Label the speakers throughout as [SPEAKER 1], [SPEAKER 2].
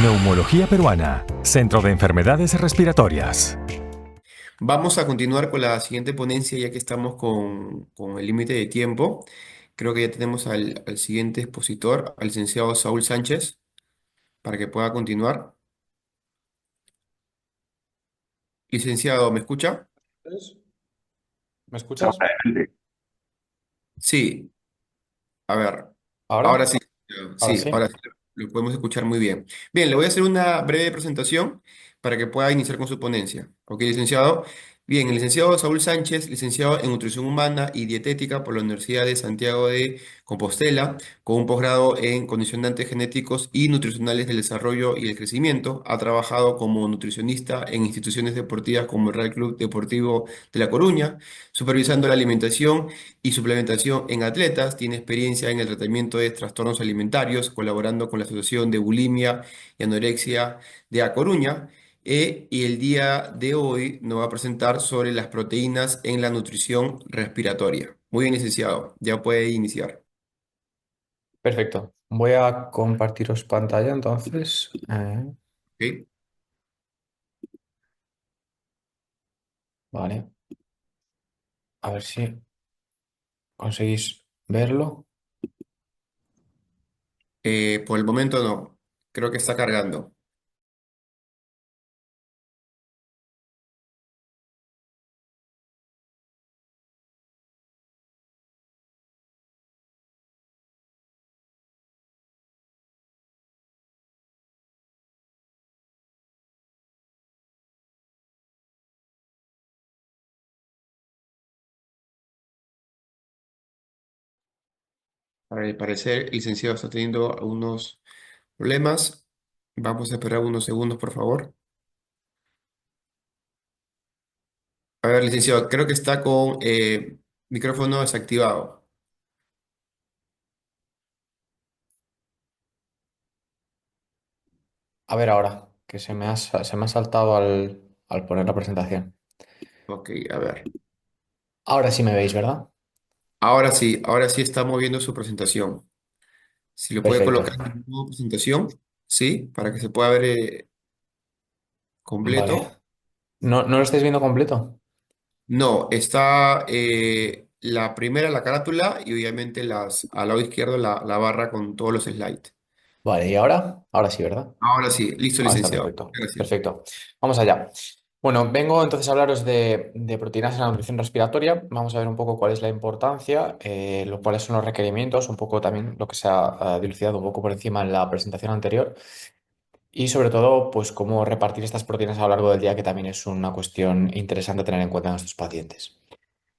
[SPEAKER 1] Neumología Peruana, Centro de Enfermedades Respiratorias.
[SPEAKER 2] Vamos a continuar con la siguiente ponencia ya que estamos con el límite de tiempo. Creo que ya tenemos al siguiente expositor, al licenciado Saúl Sánchez, para que pueda continuar. Licenciado, ¿me escucha?
[SPEAKER 3] ¿Me escuchas?
[SPEAKER 2] Sí, a ver, ahora
[SPEAKER 3] ¿Ahora?
[SPEAKER 2] sí,
[SPEAKER 3] Ahora
[SPEAKER 2] sí,
[SPEAKER 3] sí.
[SPEAKER 2] ahora sí, lo podemos escuchar muy bien. Bien, le voy a hacer una breve presentación para que pueda iniciar con su ponencia. ¿Ok, licenciado? Bien, el licenciado Saúl Sánchez, licenciado en Nutrición Humana y Dietética por la Universidad de Santiago de Compostela, con un posgrado en condicionantes genéticos y nutricionales del desarrollo y el crecimiento. Ha trabajado como nutricionista en instituciones deportivas como el Real Club Deportivo de La Coruña, supervisando la alimentación y suplementación en atletas. Tiene experiencia en el tratamiento de trastornos alimentarios, colaborando con la Asociación de Bulimia y Anorexia de A Coruña. Y el día de hoy nos va a presentar sobre las proteínas en la nutrición respiratoria. Muy bien, licenciado. Ya puede iniciar.
[SPEAKER 3] Perfecto. Voy a compartiros pantalla entonces.
[SPEAKER 2] ¿Ok?
[SPEAKER 3] Vale. A ver si conseguís verlo.
[SPEAKER 2] Por el momento no. Creo que está cargando. Al parecer, el licenciado está teniendo algunos problemas. Vamos a esperar unos segundos, por favor. A ver, licenciado, creo que está con micrófono desactivado.
[SPEAKER 3] A ver ahora, que se me ha saltado al poner la presentación.
[SPEAKER 2] Ok, a ver.
[SPEAKER 3] Ahora sí me veis, ¿verdad?
[SPEAKER 2] Ahora sí está moviendo su presentación. Si lo puede
[SPEAKER 3] Perfecto.
[SPEAKER 2] colocar en modo presentación, sí, para que se pueda ver
[SPEAKER 3] Vale.
[SPEAKER 2] completo.
[SPEAKER 3] ¿No lo estáis viendo completo?
[SPEAKER 2] No, está la primera, la carátula, y obviamente al lado izquierdo la barra con todos los slides.
[SPEAKER 3] Vale, ¿y ahora? Ahora sí, ¿verdad?
[SPEAKER 2] Ahora sí, listo,
[SPEAKER 3] Ahora está
[SPEAKER 2] licenciado.
[SPEAKER 3] perfecto.
[SPEAKER 2] Gracias.
[SPEAKER 3] Perfecto. Vamos allá. Bueno, vengo entonces a hablaros de proteínas en la nutrición respiratoria. Vamos a ver un poco cuál es la importancia, cuáles son los requerimientos, un poco también lo que se ha dilucidado un poco por encima en la presentación anterior y sobre todo, pues cómo repartir estas proteínas a lo largo del día, que también es una cuestión interesante a tener en cuenta en estos pacientes.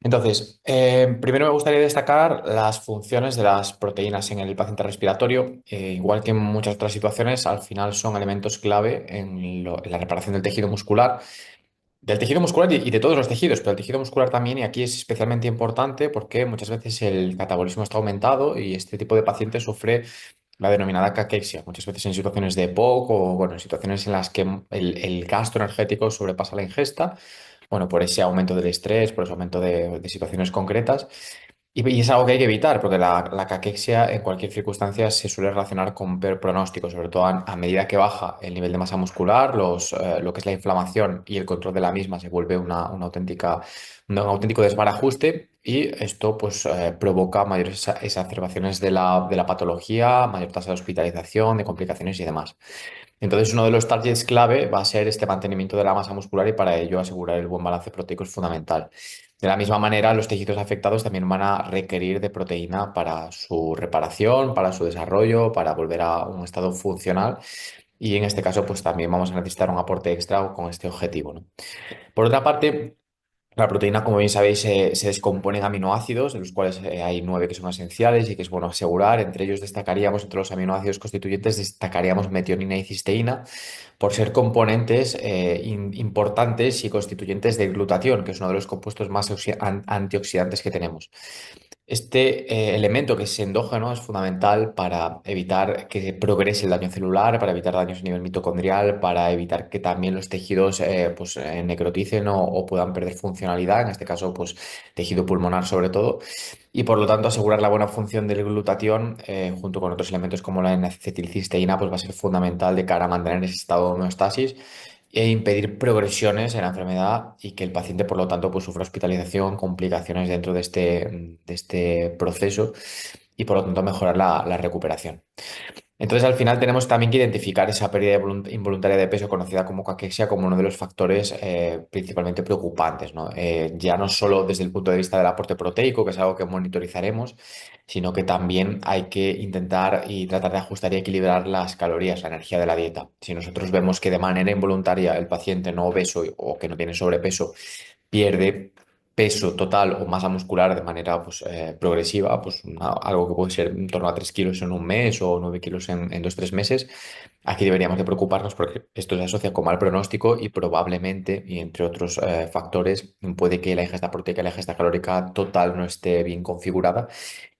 [SPEAKER 3] Entonces, primero me gustaría destacar las funciones de las proteínas en el paciente respiratorio. Igual que en muchas otras situaciones, al final son elementos clave en la reparación del tejido muscular y de todos los tejidos, pero el tejido muscular también, y aquí es especialmente importante porque muchas veces el catabolismo está aumentado y este tipo de paciente sufre la denominada caquexia, muchas veces en situaciones de EPOC o bueno, en situaciones en las que el gasto energético sobrepasa la ingesta, bueno, por ese aumento del estrés, por ese aumento de situaciones concretas. Y es algo que hay que evitar, porque la caquexia en cualquier circunstancia se suele relacionar con peor pronóstico, sobre todo a medida que baja el nivel de masa muscular, lo que es la inflamación y el control de la misma se vuelve un auténtico desbarajuste y esto pues provoca mayores exacerbaciones de la patología, mayor tasa de hospitalización, de complicaciones y demás. Entonces, uno de los targets clave va a ser este mantenimiento de la masa muscular y para ello asegurar el buen balance proteico es fundamental. De la misma manera, los tejidos afectados también van a requerir de proteína para su reparación, para su desarrollo, para volver a un estado funcional y en este caso, pues también vamos a necesitar un aporte extra con este objetivo, ¿no? Por otra parte, la proteína, como bien sabéis, se descompone en aminoácidos, de los cuales hay 9 que son esenciales y que es bueno asegurar. Entre ellos destacaríamos, entre los aminoácidos constituyentes, destacaríamos metionina y cisteína, por ser componentes importantes y constituyentes del glutatión, que es uno de los compuestos más antioxidantes que tenemos. Este elemento que es endógeno es fundamental para evitar que progrese el daño celular, para evitar daños a nivel mitocondrial, para evitar que también los tejidos necroticen o puedan perder funcionalidad, en este caso pues tejido pulmonar sobre todo, y por lo tanto asegurar la buena función del glutatión junto con otros elementos como la N-acetilcisteína pues va a ser fundamental de cara a mantener ese estado de homeostasis e impedir progresiones en la enfermedad y que el paciente, por lo tanto, pues sufra hospitalización, complicaciones dentro de este proceso y, por lo tanto, mejorar la recuperación. Entonces, al final tenemos también que identificar esa pérdida involuntaria de peso conocida como caquexia como uno de los factores principalmente preocupantes, ¿no? Ya no solo desde el punto de vista del aporte proteico, que es algo que monitorizaremos, sino que también hay que intentar y tratar de ajustar y equilibrar las calorías, la energía de la dieta. Si nosotros vemos que de manera involuntaria el paciente no obeso o que no tiene sobrepeso pierde peso total o masa muscular de manera progresiva, algo que puede ser en torno a 3 kilos en un mes o 9 kilos en 2 o 3 meses, aquí deberíamos de preocuparnos porque esto se asocia con mal pronóstico y probablemente, y entre otros factores, puede que la ingesta proteica y la ingesta calórica total no esté bien configurada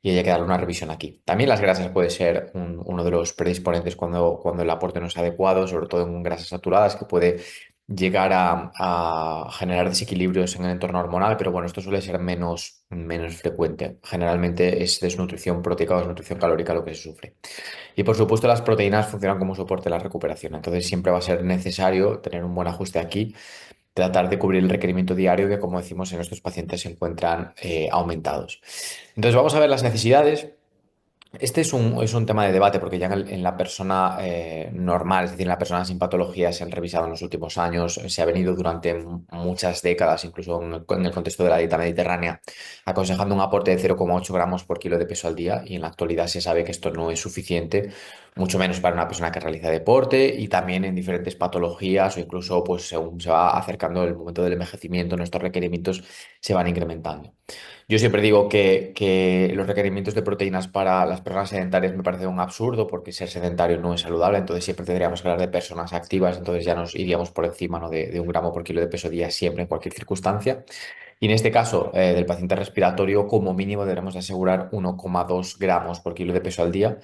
[SPEAKER 3] y haya que darle una revisión aquí. También las grasas puede ser uno de los predisponentes cuando el aporte no es adecuado, sobre todo en grasas saturadas, que puede llegar a generar desequilibrios en el entorno hormonal, pero bueno, esto suele ser menos frecuente. Generalmente es desnutrición proteica o desnutrición calórica lo que se sufre. Y por supuesto las proteínas funcionan como soporte de la recuperación, entonces siempre va a ser necesario tener un buen ajuste aquí, tratar de cubrir el requerimiento diario que, como decimos, en estos pacientes se encuentran aumentados. Entonces vamos a ver las necesidades. Este es un tema de debate porque ya en la persona normal, es decir, en la persona sin patologías, se han revisado en los últimos años, se ha venido durante muchas décadas, incluso en el contexto de la dieta mediterránea, aconsejando un aporte de 0,8 gramos por kilo de peso al día y en la actualidad se sabe que esto no es suficiente, mucho menos para una persona que realiza deporte y también en diferentes patologías o incluso pues según se va acercando el momento del envejecimiento, nuestros requerimientos se van incrementando. Yo siempre digo que los requerimientos de proteínas para las personas sedentarias me parece un absurdo porque ser sedentario no es saludable, entonces siempre tendríamos que hablar de personas activas, entonces ya nos iríamos por encima, ¿no? de 1 gramo por kilo de peso día siempre en cualquier circunstancia. Y en este caso del paciente respiratorio, como mínimo debemos de asegurar 1,2 gramos por kilo de peso al día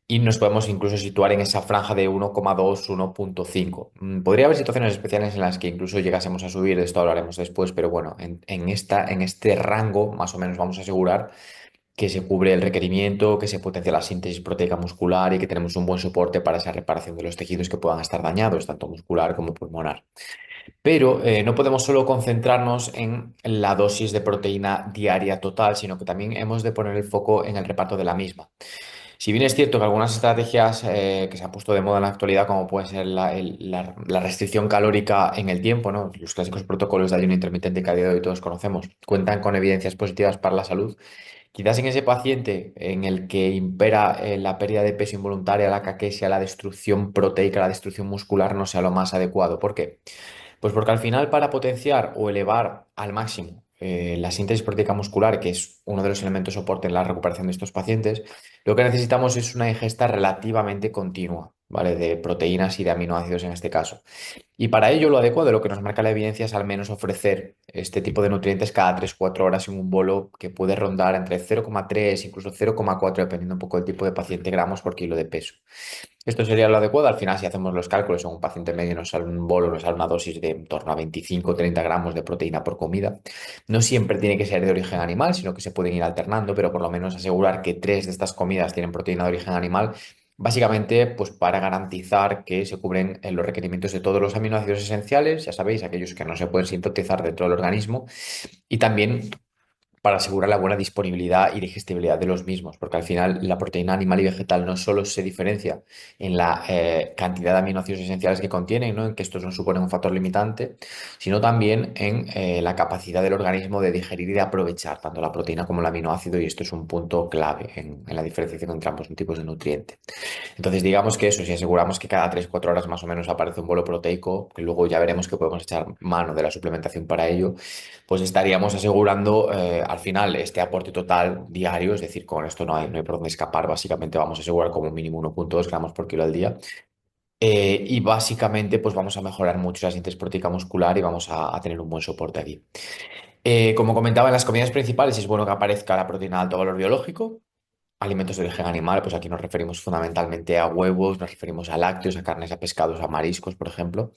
[SPEAKER 3] y nos podemos incluso situar en esa franja de 1,2, 1,5. Podría haber situaciones especiales en las que incluso llegásemos a subir, de esto hablaremos después, pero bueno, en este rango más o menos vamos a asegurar que se cubre el requerimiento, que se potencia la síntesis proteica muscular y que tenemos un buen soporte para esa reparación de los tejidos que puedan estar dañados, tanto muscular como pulmonar. Pero no podemos solo concentrarnos en la dosis de proteína diaria total, sino que también hemos de poner el foco en el reparto de la misma. Si bien es cierto que algunas estrategias que se han puesto de moda en la actualidad, como puede ser la restricción calórica en el tiempo, ¿no? Los clásicos protocolos de ayuno intermitente que a día de hoy todos conocemos, cuentan con evidencias positivas para la salud, quizás en ese paciente en el que impera la pérdida de peso involuntaria, la caquesia, la destrucción proteica, la destrucción muscular no sea lo más adecuado. ¿Por qué? Pues porque al final para potenciar o elevar al máximo la síntesis proteica muscular, que es uno de los elementos soporte en la recuperación de estos pacientes, lo que necesitamos es una ingesta relativamente continua, ¿vale? De proteínas y de aminoácidos en este caso. Y para ello lo adecuado, lo que nos marca la evidencia es al menos ofrecer este tipo de nutrientes cada 3 o 4 horas en un bolo que puede rondar entre 0,3 incluso 0,4 dependiendo un poco del tipo de paciente gramos por kilo de peso. Esto sería lo adecuado. Al final, si hacemos los cálculos, en un paciente medio nos sale un bolo, nos sale una dosis de en torno a 25 o 30 gramos de proteína por comida. No siempre tiene que ser de origen animal, sino que se pueden ir alternando, pero por lo menos asegurar que 3 de estas comidas tienen proteína de origen animal, básicamente pues para garantizar que se cubren los requerimientos de todos los aminoácidos esenciales, ya sabéis, aquellos que no se pueden sintetizar dentro del organismo, y también para asegurar la buena disponibilidad y digestibilidad de los mismos, porque al final la proteína animal y vegetal no solo se diferencia en la cantidad de aminoácidos esenciales que contienen, ¿no? En que estos no suponen un factor limitante, sino también en la capacidad del organismo de digerir y de aprovechar tanto la proteína como el aminoácido, y esto es un punto clave en la diferenciación entre ambos tipos de nutriente. Entonces, digamos que eso, si aseguramos que cada 3 o 4 horas más o menos aparece un bolo proteico, que luego ya veremos que podemos echar mano de la suplementación para ello, pues estaríamos asegurando al final este aporte total diario, es decir, con esto no hay por dónde escapar, básicamente vamos a asegurar como mínimo 1,2 gramos por kilo al día. Y básicamente pues vamos a mejorar mucho la síntesis proteica muscular y vamos a tener un buen soporte aquí. Como comentaba en las comidas principales, es bueno que aparezca la proteína de alto valor biológico. Alimentos de origen animal, pues aquí nos referimos fundamentalmente a huevos, nos referimos a lácteos, a carnes, a pescados, a mariscos, por ejemplo.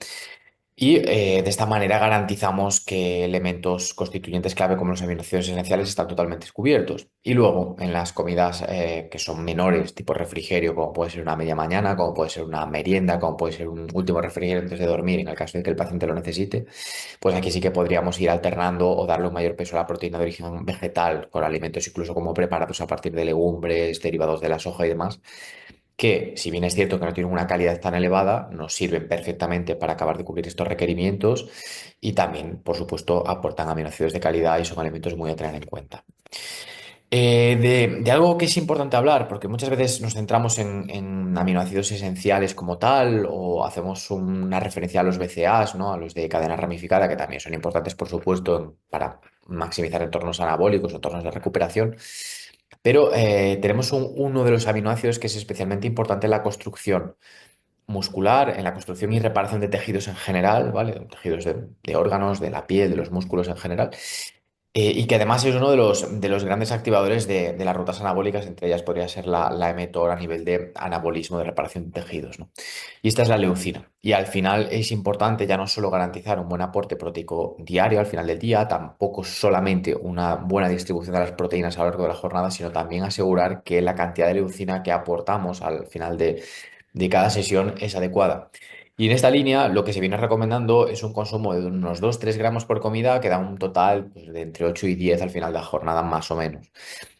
[SPEAKER 3] Y de esta manera garantizamos que elementos constituyentes clave como los aminoácidos esenciales están totalmente cubiertos. Y luego, en las comidas que son menores, tipo refrigerio, como puede ser una media mañana, como puede ser una merienda, como puede ser un último refrigerio antes de dormir, en el caso de que el paciente lo necesite, pues aquí sí que podríamos ir alternando o darle un mayor peso a la proteína de origen vegetal con alimentos incluso como preparados a partir de legumbres, derivados de la soja y demás que, si bien es cierto que no tienen una calidad tan elevada, nos sirven perfectamente para acabar de cubrir estos requerimientos y también, por supuesto, aportan aminoácidos de calidad y son alimentos muy a tener en cuenta. De algo que es importante hablar, porque muchas veces nos centramos en aminoácidos esenciales como tal, o hacemos una referencia a los BCAAs, ¿no? A los de cadena ramificada, que también son importantes, por supuesto, para maximizar entornos anabólicos, entornos de recuperación. Pero tenemos uno de los aminoácidos que es especialmente importante en la construcción muscular, en la construcción y reparación de tejidos en general, ¿vale? Tejidos de órganos, de la piel, de los músculos en general. Y que además es uno de los grandes activadores de las rutas anabólicas, entre ellas podría ser la mTOR a nivel de anabolismo, de reparación de tejidos, ¿no? Y esta es la leucina. Y al final es importante ya no solo garantizar un buen aporte proteico diario al final del día, tampoco solamente una buena distribución de las proteínas a lo largo de la jornada, sino también asegurar que la cantidad de leucina que aportamos al final de cada sesión es adecuada. Y en esta línea, lo que se viene recomendando es un consumo de unos 2-3 gramos por comida, que da un total pues, de entre 8 y 10 al final de la jornada, más o menos.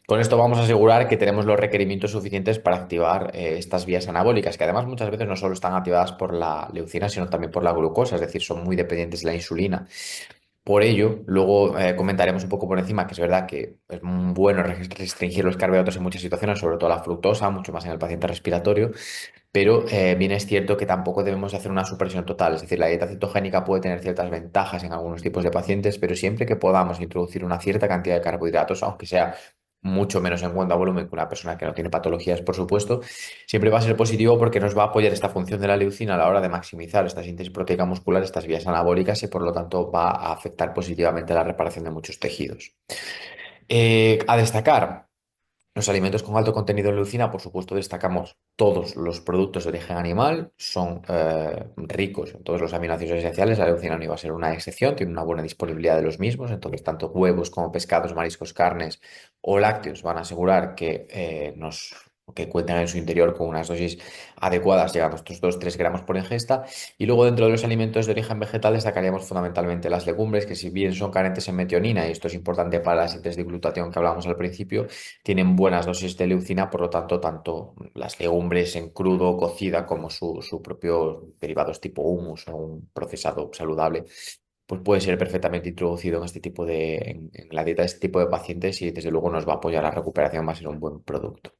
[SPEAKER 3] Con esto vamos a asegurar que tenemos los requerimientos suficientes para activar estas vías anabólicas, que además muchas veces no solo están activadas por la leucina, sino también por la glucosa, es decir, son muy dependientes de la insulina. Por ello, luego comentaremos un poco por encima que es verdad que es bueno restringir los carbohidratos en muchas situaciones, sobre todo la fructosa, mucho más en el paciente respiratorio, pero bien es cierto que tampoco debemos hacer una supresión total. Es decir, la dieta cetogénica puede tener ciertas ventajas en algunos tipos de pacientes, pero siempre que podamos introducir una cierta cantidad de carbohidratos, aunque sea mucho menos en cuanto a volumen que una persona que no tiene patologías, por supuesto, siempre va a ser positivo porque nos va a apoyar esta función de la leucina a la hora de maximizar esta síntesis proteica muscular, estas vías anabólicas y por lo tanto va a afectar positivamente la reparación de muchos tejidos. A destacar. Los alimentos con alto contenido en leucina, por supuesto, destacamos todos los productos de origen animal, son ricos en todos los aminoácidos esenciales. La leucina no iba a ser una excepción, tiene una buena disponibilidad de los mismos, entonces tanto huevos como pescados, mariscos, carnes o lácteos van a asegurar que cuentan en su interior con unas dosis adecuadas, llegando a estos 2-3 gramos por ingesta. Y luego dentro de los alimentos de origen vegetal destacaríamos fundamentalmente las legumbres, que si bien son carentes en metionina, y esto es importante para la síntesis de glutatión que hablábamos al principio, tienen buenas dosis de leucina, por lo tanto, tanto las legumbres en crudo, cocida, como su propio derivados tipo hummus o un procesado saludable, pues puede ser perfectamente introducido en en la dieta de este tipo de pacientes y desde luego nos va a apoyar la recuperación, va a ser un buen producto.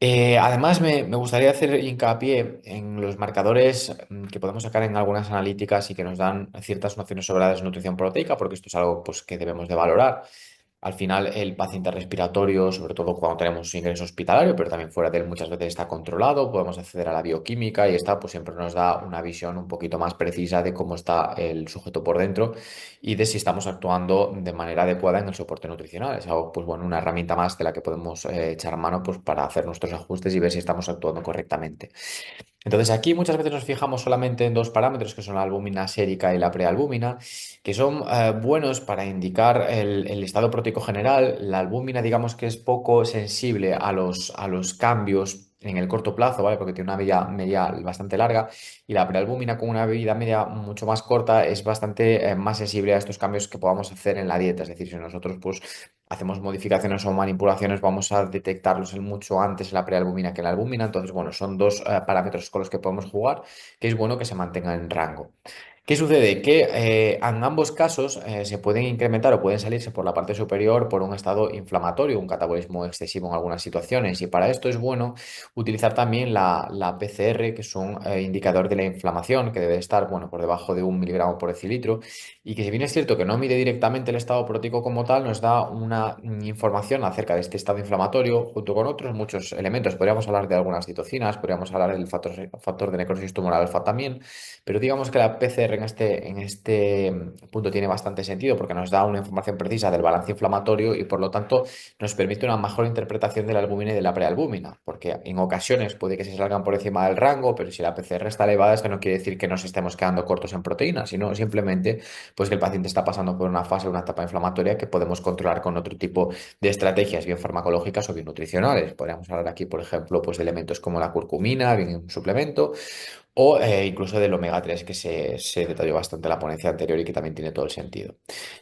[SPEAKER 3] Además, me gustaría hacer hincapié en los marcadores que podemos sacar en algunas analíticas y que nos dan ciertas nociones sobre la desnutrición proteica, porque esto es algo pues, que debemos de valorar. Al final, el paciente respiratorio, sobre todo cuando tenemos ingreso hospitalario, pero también fuera de él muchas veces está controlado, podemos acceder a la bioquímica y esta pues siempre nos da una visión un poquito más precisa de cómo está el sujeto por dentro y de si estamos actuando de manera adecuada en el soporte nutricional. Es algo, pues bueno, una herramienta más de la que podemos echar mano pues, para hacer nuestros ajustes y ver si estamos actuando correctamente. Entonces aquí muchas veces nos fijamos solamente en dos parámetros que son la albúmina sérica y la prealbúmina, que son buenos para indicar el estado proteico general. La albúmina digamos que es poco sensible a los cambios en el corto plazo, ¿vale? Porque tiene una vida media bastante larga y la prealbúmina con una vida media mucho más corta es bastante más sensible a estos cambios que podamos hacer en la dieta. Es decir, si nosotros pues hacemos modificaciones o manipulaciones, vamos a detectarlos mucho antes en la prealbúmina que en la albúmina. Entonces, bueno, son dos parámetros con los que podemos jugar, que es bueno que se mantengan en rango. ¿Qué sucede? Que en ambos casos se pueden incrementar o pueden salirse por la parte superior por un estado inflamatorio, un catabolismo excesivo en algunas situaciones. Y para esto es bueno utilizar también la PCR, que es un indicador de la inflamación, que debe estar bueno, por debajo de 1 mg/dl y que si bien es cierto que no mide directamente el estado proteico como tal, nos da una información acerca de este estado inflamatorio junto con otros muchos elementos. Podríamos hablar de algunas citocinas, podríamos hablar del factor de necrosis tumoral alfa también, pero digamos que la PCR en este punto tiene bastante sentido porque nos da una información precisa del balance inflamatorio y por lo tanto nos permite una mejor interpretación de la albúmina y de la prealbúmina, porque en ocasiones puede que se salgan por encima del rango, pero si la PCR está elevada, esto no quiere decir que nos estemos quedando cortos en proteínas, sino simplemente pues que el paciente está pasando por una fase, una etapa inflamatoria que podemos controlar con otro tipo de estrategias, bien farmacológicas o bien nutricionales. Podríamos hablar aquí, por ejemplo, pues de elementos como la curcumina, bien en un suplemento, o incluso del omega 3 que se detalló bastante en la ponencia anterior y que también tiene todo el sentido.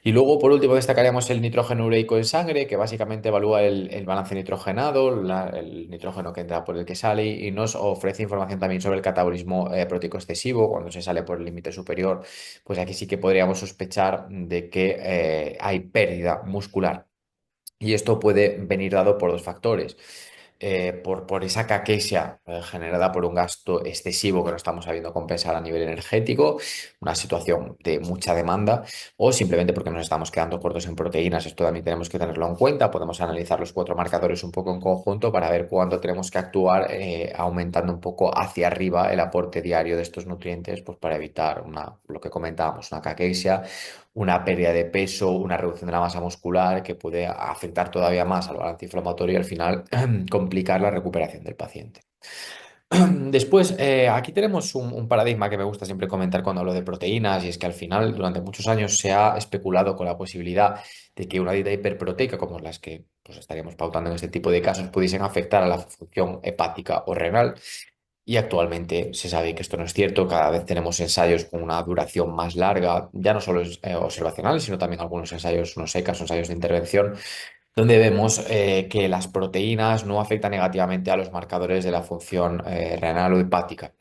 [SPEAKER 3] Y luego, por último, destacaríamos el nitrógeno ureico en sangre, que básicamente evalúa el balance nitrogenado, el nitrógeno que entra por el que sale, y nos ofrece información también sobre el catabolismo proteico excesivo, cuando se sale por el límite superior, pues aquí sí que podríamos sospechar de que hay pérdida muscular. Y esto puede venir dado por dos factores. Por esa caquesia generada por un gasto excesivo que no estamos sabiendo compensar a nivel energético, una situación de mucha demanda, o simplemente porque nos estamos quedando cortos en proteínas. Esto también tenemos que tenerlo en cuenta. Podemos analizar los cuatro marcadores un poco en conjunto para ver cuándo tenemos que actuar aumentando un poco hacia arriba el aporte diario de estos nutrientes, pues para evitar lo que comentábamos, una caquesia, una pérdida de peso, una reducción de la masa muscular que puede afectar todavía más al balance inflamatorio y al final complicar la recuperación del paciente. Después, aquí tenemos un paradigma que me gusta siempre comentar cuando hablo de proteínas y es que al final durante muchos años se ha especulado con la posibilidad de que una dieta hiperproteica como las que pues, estaríamos pautando en este tipo de casos pudiesen afectar a la función hepática o renal. Y actualmente se sabe que esto no es cierto, cada vez tenemos ensayos con una duración más larga, ya no solo observacionales, sino también algunos ensayos, unos secas, ensayos de intervención, donde vemos que las proteínas no afectan negativamente a los marcadores de la función renal o hepática.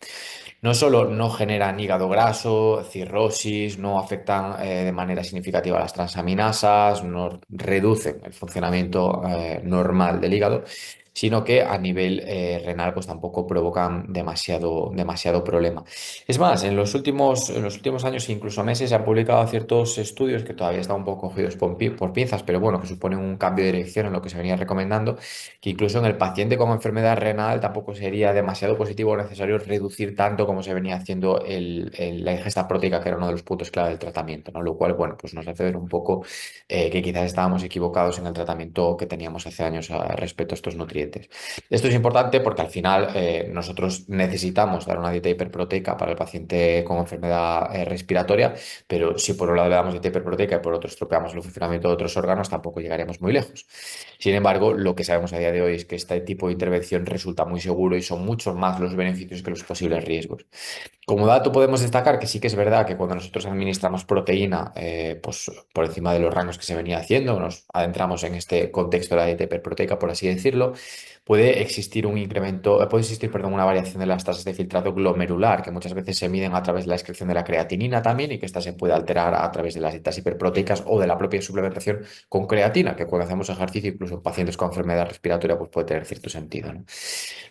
[SPEAKER 3] No solo no generan hígado graso, cirrosis, no afectan de manera significativa las transaminasas, no reducen el funcionamiento normal del hígado, sino que a nivel renal pues tampoco provocan demasiado problema. Es más, en los últimos años e incluso meses se han publicado ciertos estudios que todavía están un poco cogidos por pinzas, pero bueno, que suponen un cambio de dirección en lo que se venía recomendando, que incluso en el paciente con enfermedad renal tampoco sería demasiado positivo o necesario reducir tanto como se venía haciendo la ingesta proteica, que era uno de los puntos clave del tratamiento, ¿no? Lo cual, bueno, pues nos hace ver un poco que quizás estábamos equivocados en el tratamiento que teníamos hace años respecto a estos nutrientes. Esto es importante porque al final nosotros necesitamos dar una dieta hiperproteica para el paciente con enfermedad respiratoria, pero si por un lado le damos dieta hiperproteica y por otro estropeamos el funcionamiento de otros órganos, tampoco llegaremos muy lejos. Sin embargo, lo que sabemos a día de hoy es que este tipo de intervención resulta muy seguro y son muchos más los beneficios que los posibles riesgos. Como dato podemos destacar que sí que es verdad que cuando nosotros administramos proteína, pues por encima de los rangos que se venía haciendo, nos adentramos en este contexto de la dieta hiperproteica, por así decirlo, puede existir un incremento, puede existir, perdón, una variación de las tasas de filtrado glomerular, que muchas veces se miden a través de la excreción de la creatinina también, y que esta se puede alterar a través de las dietas hiperproteicas o de la propia suplementación con creatina, que cuando hacemos ejercicio, incluso en pacientes con enfermedad respiratoria, pues puede tener cierto sentido, ¿no?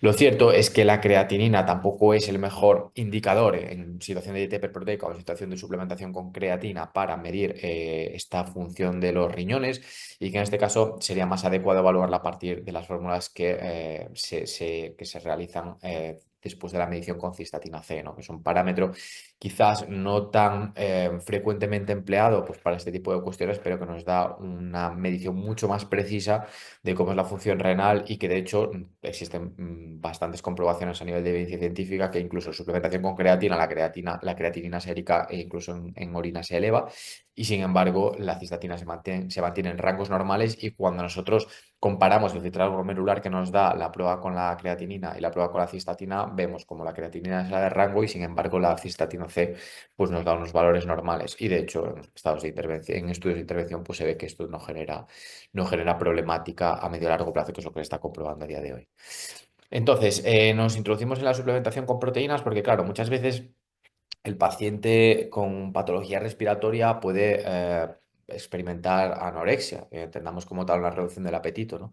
[SPEAKER 3] Lo cierto es que la creatinina tampoco es el mejor indicador en situación de dieta hiperproteica o en situación de suplementación con creatina para medir esta función de los riñones y que en este caso sería más adecuado evaluarla a partir de las fórmulas que se realizan después de la medición con cistatina C, ¿no? Que es un parámetro quizás no tan frecuentemente empleado pues, para este tipo de cuestiones, pero que nos da una medición mucho más precisa de cómo es la función renal y que de hecho existen bastantes comprobaciones a nivel de evidencia científica que incluso suplementación con creatina, la creatinina sérica e incluso en orina se eleva y sin embargo la cistatina se mantiene en rangos normales y cuando nosotros comparamos el filtrado glomerular que nos da la prueba con la creatinina y la prueba con la cistatina, vemos como la creatinina sale de rango y sin embargo la cistatina C pues nos da unos valores normales y de hecho en estados de intervención, en estudios de intervención pues se ve que esto no genera problemática a medio y largo plazo, que es lo que se está comprobando a día de hoy. Entonces, nos introducimos en la suplementación con proteínas porque, claro, muchas veces el paciente con patología respiratoria puede experimentar anorexia, entendamos como tal una reducción del apetito, ¿no?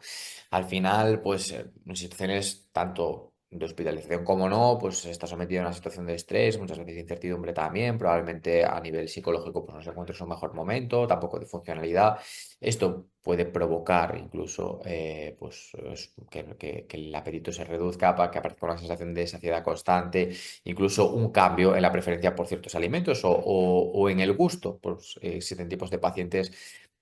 [SPEAKER 3] Al final, pues en situaciones tanto de hospitalización, como no, pues está sometido a una situación de estrés, muchas veces de incertidumbre también, probablemente a nivel psicológico pues no se encuentre en su mejor momento, tampoco de funcionalidad. Esto puede provocar incluso que el apetito se reduzca, para que aparezca una sensación de saciedad constante, incluso un cambio en la preferencia por ciertos alimentos o en el gusto. Pues, existen tipos de pacientes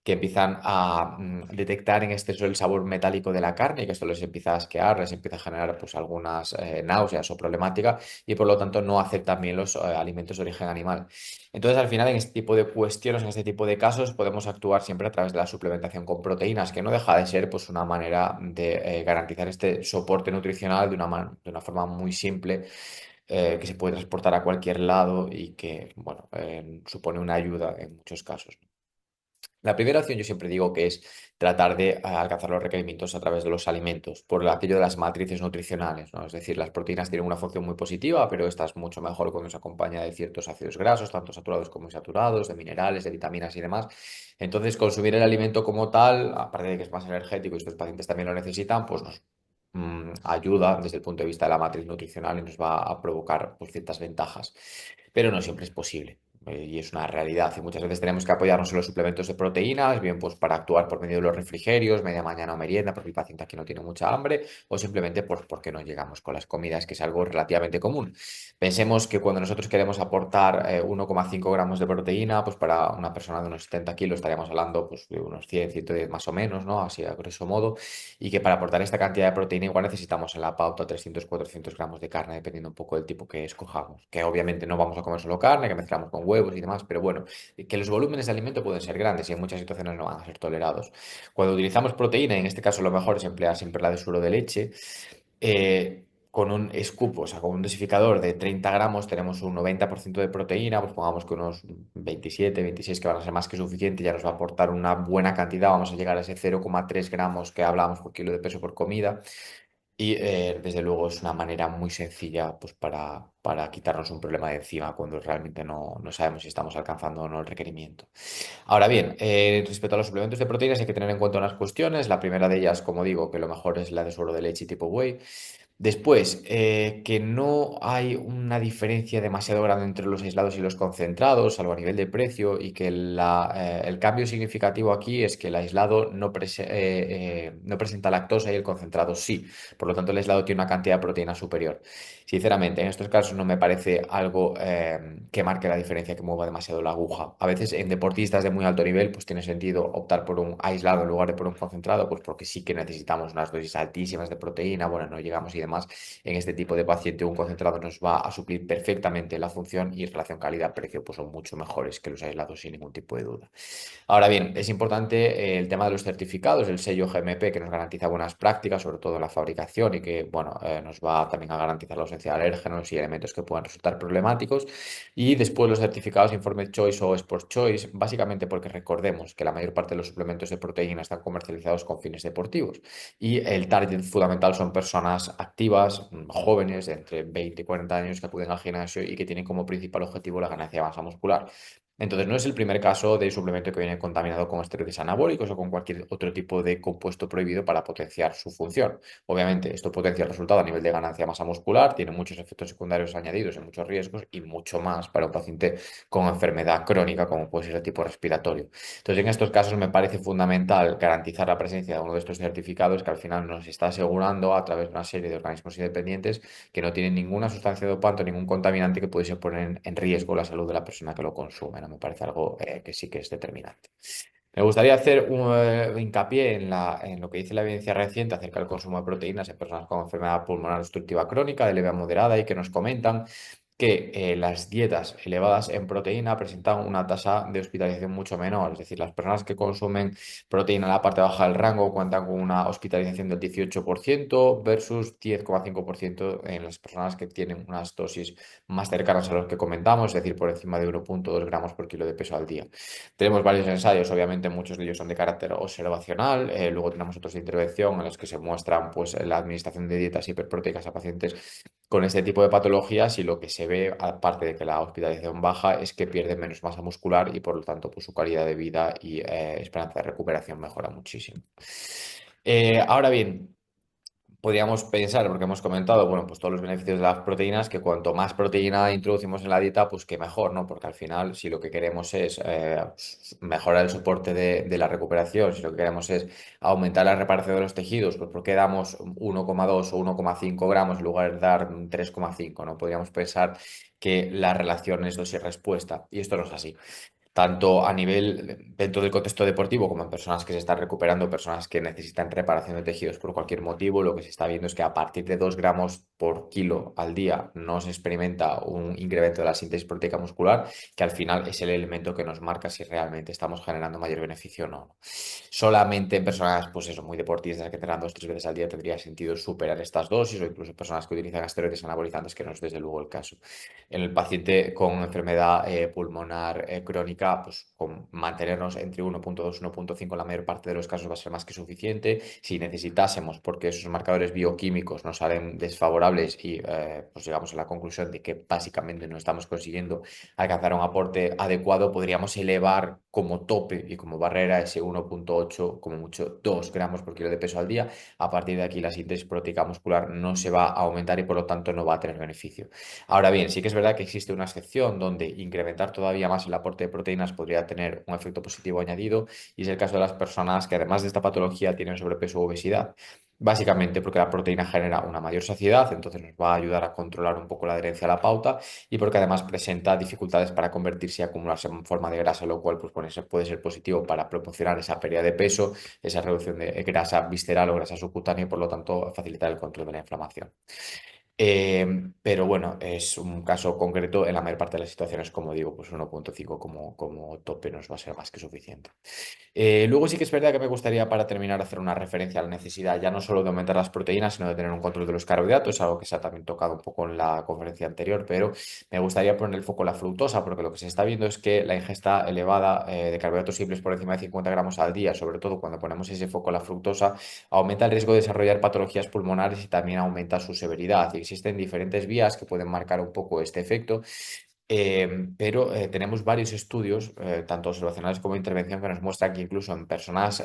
[SPEAKER 3] que empiezan a detectar en exceso el sabor metálico de la carne y que esto les empieza a asquear, les empieza a generar pues algunas náuseas o problemática y por lo tanto no aceptan bien los alimentos de origen animal. Entonces al final en este tipo de cuestiones, en este tipo de casos podemos actuar siempre a través de la suplementación con proteínas, que no deja de ser pues una manera de garantizar este soporte nutricional de una forma muy simple, que se puede transportar a cualquier lado y que, bueno, supone una ayuda en muchos casos. La primera opción yo siempre digo que es tratar de alcanzar los requerimientos a través de los alimentos, por aquello de las matrices nutricionales, ¿no? Es decir, las proteínas tienen una función muy positiva, pero esta es mucho mejor cuando se acompaña de ciertos ácidos grasos, tanto saturados como insaturados, de minerales, de vitaminas y demás. Entonces, consumir el alimento como tal, aparte de que es más energético y estos pacientes también lo necesitan, pues nos ayuda desde el punto de vista de la matriz nutricional y nos va a provocar pues, ciertas ventajas, pero no siempre es posible. Y es una realidad. Y muchas veces tenemos que apoyarnos en los suplementos de proteínas, bien pues para actuar por medio de los refrigerios, media mañana o merienda, porque el paciente aquí no tiene mucha hambre, o simplemente pues, porque no llegamos con las comidas, que es algo relativamente común. Pensemos que cuando nosotros queremos aportar 1,5 gramos de proteína, pues para una persona de unos 70 kilos estaríamos hablando pues, de unos 100, 110 más o menos, ¿no? Así a grosso modo, y que para aportar esta cantidad de proteína igual necesitamos en la pauta 300, 400 gramos de carne, dependiendo un poco del tipo que escojamos. Que obviamente no vamos a comer solo carne, que mezclamos con huevos y demás, pero bueno, que los volúmenes de alimento pueden ser grandes y en muchas situaciones no van a ser tolerados. Cuando utilizamos proteína, y en este caso lo mejor es emplear siempre la de suero de leche, con un scoop, o sea, con un dosificador de 30 gramos tenemos un 90% de proteína, pues pongamos que unos 27, 26 que van a ser más que suficiente, ya nos va a aportar una buena cantidad, vamos a llegar a ese 0,3 gramos que hablamos por kilo de peso por comida. Y desde luego es una manera muy sencilla pues, para quitarnos un problema de encima cuando realmente no sabemos si estamos alcanzando o no el requerimiento. Ahora bien, respecto a los suplementos de proteínas hay que tener en cuenta unas cuestiones. La primera de ellas, como digo, que lo mejor es la de suero de leche tipo whey. Después, que no hay una diferencia demasiado grande entre los aislados y los concentrados, salvo a nivel de precio, y que el cambio significativo aquí es que el aislado no presenta lactosa y el concentrado sí. Por lo tanto, el aislado tiene una cantidad de proteína superior. Sinceramente, en estos casos no me parece algo que marque la diferencia, que mueva demasiado la aguja. A veces en deportistas de muy alto nivel, pues tiene sentido optar por un aislado en lugar de por un concentrado, pues porque sí que necesitamos unas dosis altísimas de proteína, bueno, no llegamos y demás. En este tipo de paciente, un concentrado nos va a suplir perfectamente la función y relación calidad-precio, pues son mucho mejores que los aislados sin ningún tipo de duda. Ahora bien, es importante el tema de los certificados, el sello GMP que nos garantiza buenas prácticas, sobre todo en la fabricación y que, bueno, nos va también a garantizar la ausencia de alérgenos y elementos que puedan resultar problemáticos. Y después los certificados Informed Choice o Sport Choice, básicamente porque recordemos que la mayor parte de los suplementos de proteína están comercializados con fines deportivos y el target fundamental son personas activas, jóvenes, de entre 20 y 40 años que acuden al gimnasio y que tienen como principal objetivo la ganancia de masa muscular. Entonces, no es el primer caso de suplemento que viene contaminado con esteroides anabólicos o con cualquier otro tipo de compuesto prohibido para potenciar su función. Obviamente, esto potencia el resultado a nivel de ganancia de masa muscular, tiene muchos efectos secundarios añadidos y muchos riesgos y mucho más para un paciente con enfermedad crónica como puede ser el tipo respiratorio. Entonces, en estos casos me parece fundamental garantizar la presencia de uno de estos certificados que al final nos está asegurando a través de una serie de organismos independientes que no tienen ninguna sustancia dopante, ningún contaminante que pudiese poner en riesgo la salud de la persona que lo consume, ¿no? Me parece algo que sí que es determinante. Me gustaría hacer un hincapié en lo que dice la evidencia reciente acerca del consumo de proteínas en personas con enfermedad pulmonar obstructiva crónica de leve a moderada y que nos comentan que las dietas elevadas en proteína presentan una tasa de hospitalización mucho menor. Es decir, las personas que consumen proteína en la parte baja del rango cuentan con una hospitalización del 18% versus 10,5% en las personas que tienen unas dosis más cercanas a los que comentamos, es decir, por encima de 1,2 gramos por kilo de peso al día. Tenemos varios ensayos, obviamente muchos de ellos son de carácter observacional, luego tenemos otros de intervención en los que se muestran pues, la administración de dietas hiperproteicas a pacientes con este tipo de patologías y lo que se ve, aparte de que la hospitalización baja, es que pierden menos masa muscular y por lo tanto pues, su calidad de vida y esperanza de recuperación mejora muchísimo. Ahora bien, podríamos pensar, porque hemos comentado, bueno, pues todos los beneficios de las proteínas, que cuanto más proteína introducimos en la dieta, pues que mejor, ¿no? Porque al final, si lo que queremos es mejorar el soporte de la recuperación, si lo que queremos es aumentar la reparación de los tejidos, pues ¿por qué damos 1,2 o 1,5 gramos en lugar de dar 3,5? ¿No? Podríamos pensar que la relación es dosis respuesta, y esto no es así tanto a nivel dentro del contexto deportivo como en personas que se están recuperando, personas que necesitan reparación de tejidos por cualquier motivo, lo que se está viendo es que a partir de 2 gramos por kilo al día no se experimenta un incremento de la síntesis proteica muscular, que al final es el elemento que nos marca si realmente estamos generando mayor beneficio o no. Solamente en personas, pues eso, muy deportistas que entrenan 2 o 3 veces al día tendría sentido superar estas dosis o incluso personas que utilizan esteroides anabolizantes, que no es desde luego el caso. En el paciente con enfermedad pulmonar crónica, pues con mantenernos entre 1,2 y 1,5 en la mayor parte de los casos va a ser más que suficiente. Si necesitásemos, porque esos marcadores bioquímicos nos salen desfavorables y pues llegamos a la conclusión de que básicamente no estamos consiguiendo alcanzar un aporte adecuado, podríamos elevar como tope y como barrera ese 1,8, como mucho 2 gramos por kilo de peso al día. A partir de aquí la síntesis proteica muscular no se va a aumentar y por lo tanto no va a tener beneficio. Ahora bien, sí que es verdad que existe una excepción donde incrementar todavía más el aporte de proteínas podría tener un efecto positivo añadido y es el caso de las personas que además de esta patología tienen sobrepeso o obesidad. Básicamente porque la proteína genera una mayor saciedad, entonces nos va a ayudar a controlar un poco la adherencia a la pauta y porque además presenta dificultades para convertirse y acumularse en forma de grasa, lo cual pues, puede ser positivo para proporcionar esa pérdida de peso, esa reducción de grasa visceral o grasa subcutánea y por lo tanto facilitar el control de la inflamación. Pero bueno, es un caso concreto. En la mayor parte de las situaciones, como digo, pues 1,5 como tope nos va a ser más que suficiente. Luego sí que es verdad que me gustaría para terminar hacer una referencia a la necesidad ya no solo de aumentar las proteínas, sino de tener un control de los carbohidratos, algo que se ha también tocado un poco en la conferencia anterior, pero me gustaría poner el foco en la fructosa, porque lo que se está viendo es que la ingesta elevada de carbohidratos simples por encima de 50 gramos al día, sobre todo cuando ponemos ese foco en la fructosa, aumenta el riesgo de desarrollar patologías pulmonares y también aumenta su severidad. Y existen diferentes vías que pueden marcar un poco este efecto. Pero tenemos varios estudios, tanto observacionales como de intervención, que nos muestran que incluso en personas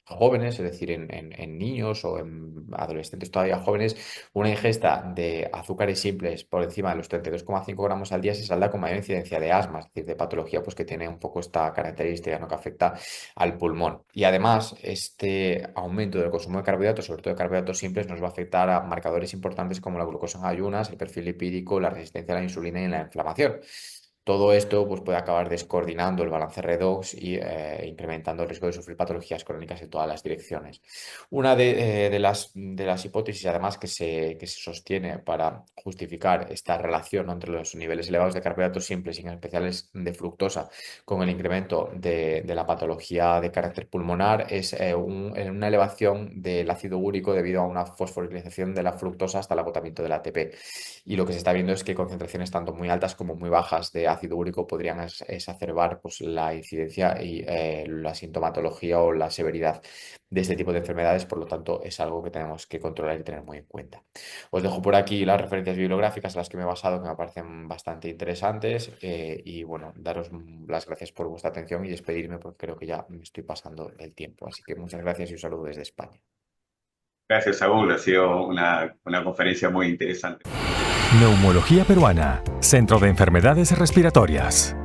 [SPEAKER 3] jóvenes, es decir, en niños o en adolescentes todavía jóvenes, una ingesta de azúcares simples por encima de los 32,5 gramos al día se salda con mayor incidencia de asma, es decir, de patología pues, que tiene un poco esta característica, ¿no? Que afecta al pulmón. Y además, este aumento del consumo de carbohidratos, sobre todo de carbohidratos simples, nos va a afectar a marcadores importantes como la glucosa en ayunas, el perfil lipídico, la resistencia a la insulina y la inflamación. Todo esto pues, puede acabar descoordinando el balance redox y incrementando el riesgo de sufrir patologías crónicas en todas las direcciones. Una de las hipótesis, además, que se sostiene para justificar esta relación, ¿no? Entre los niveles elevados de carbohidratos simples y en especial de fructosa con el incremento de la patología de carácter pulmonar es una elevación del ácido úrico debido a una fosforilización de la fructosa hasta el agotamiento del ATP. Y lo que se está viendo es que concentraciones tanto muy altas como muy bajas de ácido úrico podrían exacerbar pues, la incidencia y la sintomatología o la severidad de este tipo de enfermedades. Por lo tanto, es algo que tenemos que controlar y tener muy en cuenta. Os dejo por aquí las referencias bibliográficas a las que me he basado, que me parecen bastante interesantes. Y bueno, daros las gracias por vuestra atención y despedirme porque creo que ya me estoy pasando el tiempo. Así que muchas gracias y un saludo desde España.
[SPEAKER 4] Gracias, Saúl. Ha sido una conferencia muy interesante.
[SPEAKER 1] Neumología Peruana, Centro de Enfermedades Respiratorias.